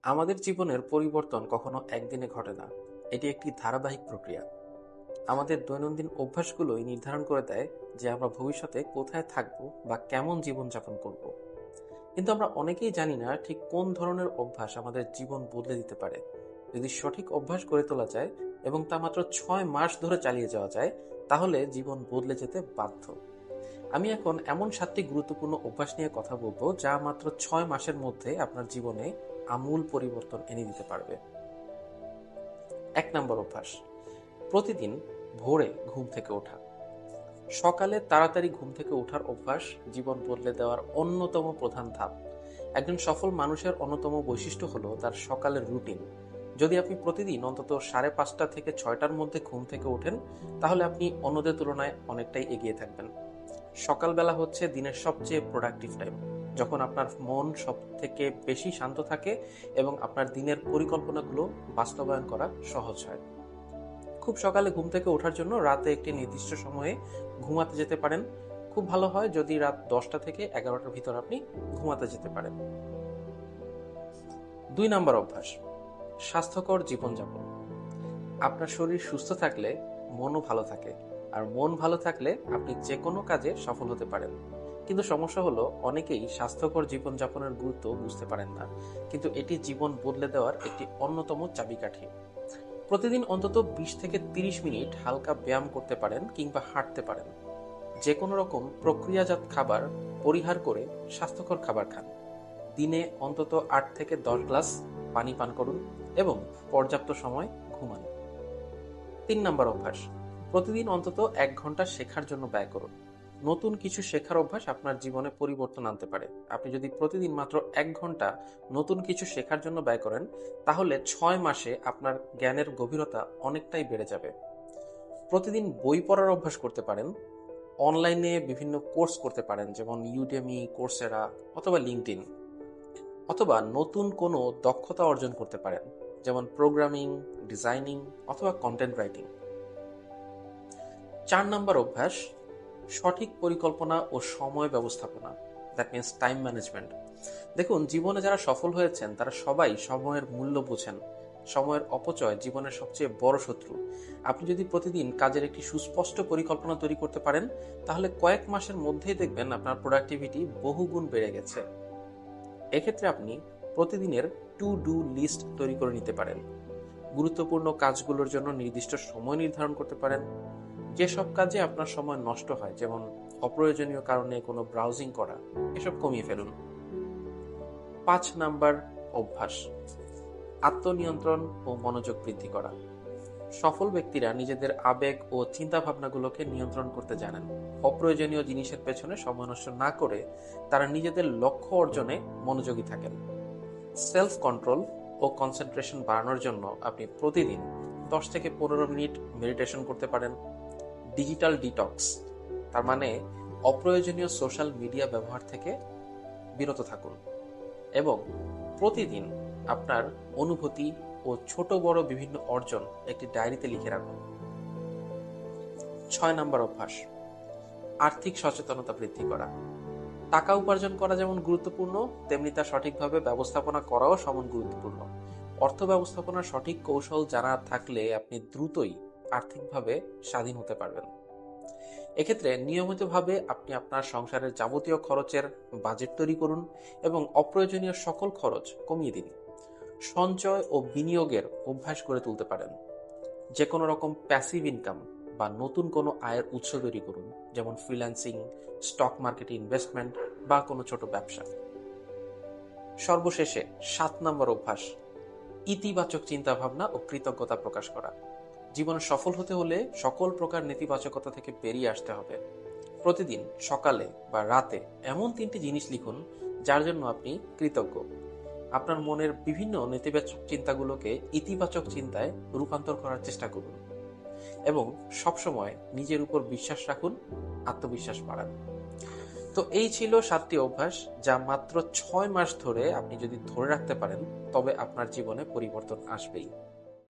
আমাদের জীবনের পরিবর্তন কখনো একদিনে ঘটে না। এটি একটি ধারাবাহিক প্রক্রিয়া। আমাদের দৈনন্দিন অভ্যাসগুলোই নির্ধারণ করে দেয় যে আমরা ভবিষ্যতে কোথায় থাকব বা কেমন জীবনযাপন করব। কিন্তু আমরা অনেকেই জানি না ঠিক কোন ধরনের অভ্যাস আমাদের জীবন বদলে দিতে পারে। যদি সঠিক অভ্যাস গড়ে তোলা যায় এবং তা মাত্র 6 মাস ধরে চালিয়ে যাওয়া যায়, তাহলে জীবন বদলে যেতে বাধ্য। আমি এখন এমন 7টি গুরুত্বপূর্ণ অভ্যাস নিয়ে কথা বলবো যা মাত্র 6 মাসের মধ্যে আপনার জীবনে আমূল পরিবর্তন এনে দিতে পারবে। 1 নম্বর অভ্যাস: প্রতিদিন ভোরে ঘুম থেকে ওঠা। সকালে তাড়াতাড়ি ঘুম থেকে ওঠার অভ্যাস জীবন বদলে দেওয়ার অন্যতম প্রধান ধাপ। একজন সফল মানুষের অন্যতম বৈশিষ্ট্য হলো তার সকালের রুটিন। যদি আপনি প্রতিদিন অন্তত 5:30 থেকে 6টার মধ্যে ঘুম থেকে ওঠেন, তাহলে আপনি অন্যদের তুলনায় অনেকটাই এগিয়ে থাকবেন। সকালবেলা হচ্ছে দিনের সবচেয়ে প্রোডাক্টিভ টাইম, যখন আপনার মন সব থেকে বেশি শান্ত থাকে এবং আপনার দিনের পরিকল্পনাগুলো বাস্তবায়ন করা সহজ হয়। খুব সকালে ঘুম থেকে ওঠার জন্য রাতে একটি নির্দিষ্ট সময়ে ঘুমাতে যেতে পারেন। খুব ভালো হয় যদি রাত 10টা থেকে 11টার ভিতর আপনি ঘুমাতে যেতে পারেন। 2 নম্বর অভ্যাস: স্বাস্থ্যকর জীবনযাপন। আপনার শরীর সুস্থ থাকলে মনও ভালো থাকে, আর মন ভালো থাকলে আপনি যে কোনো কাজে সফল হতে পারেন। কিন্তু সমস্যা হলো, অনেকেই স্বাস্থ্যকর জীবনযাপনের গুরুত্ব বুঝতে পারেন না, কিন্তু এটি জীবন বদলে দেওয়ার একটি অন্যতম চাবিকাঠি। প্রতিদিন অন্তত 20 থেকে 30 মিনিট হালকা ব্যায়াম করতে পারেন কিংবা হাঁটতে পারেন। যে কোনো রকম প্রক্রিয়াজাত খাবার পরিহার করে স্বাস্থ্যকর খাবার খান। দিনে অন্তত 8 থেকে 10 গ্লাস পানি পান করুন এবং পর্যাপ্ত সময় ঘুমান। 3 নম্বর অভ্যাস: প্রতিদিন অন্তত 1 ঘন্টা শেখার জন্য ব্যয় করুন। নতুন কিছু শেখার অভ্যাস আপনার জীবনে পরিবর্তন আনতে পারে। আপনি যদি প্রতিদিন মাত্র 1 ঘন্টা নতুন কিছু শেখার জন্য ব্যয় করেন, তাহলে 6 মাসে আপনার জ্ঞানের গভীরতা অনেকটাই বেড়ে যাবে। প্রতিদিন বই পড়ার অভ্যাস করতে পারেন। অনলাইনে বিভিন্ন কোর্স করতে পারেন, যেমন ইউডেমি, কোর্সেরা অথবা লিঙ্কডইন। অথবা নতুন কোনো দক্ষতা অর্জন করতে পারেন, যেমন প্রোগ্রামিং, ডিজাইনিং অথবা কন্টেন্ট রাইটিং। 4 নম্বর অভ্যাস: সঠিক পরিকল্পনা ও সময় ব্যবস্থাপনা, দ্যাট মিনস টাইম ম্যানেজমেন্ট। দেখুন, জীবনে যারা সফল হয়েছেন তারা সবাই সময়ের মূল্য বোঝেন। সময়ের অপচয় জীবনের সবচেয়ে বড় শত্রু। আপনি যদি প্রতিদিন কাজের একটি সুস্পষ্ট পরিকল্পনা তৈরি করতে পারেন, তাহলে কয়েক মাসের মধ্যেই দেখবেন আপনার প্রোডাক্টিভিটি বহুগুণ বেড়ে গেছে। এক্ষেত্রে আপনি প্রতিদিনের টু ডু লিস্ট তৈরি করে নিতে পারেন। গুরুত্বপূর্ণ কাজগুলোর জন্য নির্দিষ্ট সময় নির্ধারণ করতে পারেন। যেসব কাজে আপনার সময় নষ্ট হয়, যেমন অপ্রয়োজনীয় কারণে কোনো ব্রাউজিং করা, এসব কমিয়ে ফেলুন। 5 নম্বর অভ্যাস: আত্মনিয়ন্ত্রণ ও মনোযোগ বৃদ্ধি করা। সফল ব্যক্তিরা নিজেদের আবেগ ও চিন্তা ভাবনাগুলোকে নিয়ন্ত্রণ করতে জানেন। অপ্রয়োজনীয় জিনিসের পেছনে সময় নষ্ট না করে তারা নিজেদের লক্ষ্য অর্জনে মনোযোগী থাকেন। সেলফ কন্ট্রোল ও কনসেন্ট্রেশন বাড়ানোর জন্য আপনি প্রতিদিন 10 থেকে 15 মিনিট মেডিটেশন করতে পারেন। ডিজিটাল ডিটক্স, তার মানে অপ্রয়োজনীয় সোশ্যাল মিডিয়া ব্যবহার থেকে বিরত থাকুন। এবং প্রতিদিন আপনার অনুভূতি ও ছোট বড় বিভিন্ন অর্জন একটি ডায়েরিতে লিখে রাখুন। 6 নম্বর অভ্যাস: আর্থিক সচেতনতা বৃদ্ধি করা। টাকা উপার্জন করা যেমন গুরুত্বপূর্ণ, তেমনি তা সঠিকভাবে ব্যবস্থাপনা করাও সমান গুরুত্বপূর্ণ। অর্থ ব্যবস্থাপনার সঠিক কৌশল জানা থাকলে আপনি দ্রুতই আর্থিকভাবে স্বাধীন হতে পারবেন। এক্ষেত্রে নিয়মিতভাবে আপনি আপনার সংসারের যাবতীয় খরচের বাজেট তৈরি করুন এবং অপ্রয়োজনীয় সকল খরচ কমিয়ে দিন। সঞ্চয় ও বিনিয়োগের অভ্যাস গড়ে তুলতে পারেন। যে কোনো রকম প্যাসিভ ইনকাম বা নতুন কোনো আয়ের উৎস তৈরি করুন, যেমন ফ্রিল্যান্সিং, স্টক মার্কেটে ইনভেস্টমেন্ট বা কোনো ছোট ব্যবসা। সর্বশেষে 7 নম্বর অভ্যাস: ইতিবাচক চিন্তাভাবনা ও কৃতজ্ঞতা প্রকাশ করা। জীবনে সফল হতে হলে সকল প্রকার নেতিবাচকতা থেকে বেরিয়ে আসতে হবে। প্রতিদিন সকালে বা রাতে এমন 3টি জিনিস লিখুন যার জন্য আপনি কৃতজ্ঞ। আপনার মনের বিভিন্ন নেতিবাচক চিন্তাগুলোকে ইতিবাচক চিন্তায় রূপান্তর করার চেষ্টা করুন এবং সবসময় নিজের উপর বিশ্বাস রাখুন, আত্মবিশ্বাস বাড়ান। তো এই ছিল 7টি অভ্যাস যা মাত্র 6 মাস ধরে আপনি যদি ধরে রাখতে পারেন, তবে আপনার জীবনে পরিবর্তন আসবেই।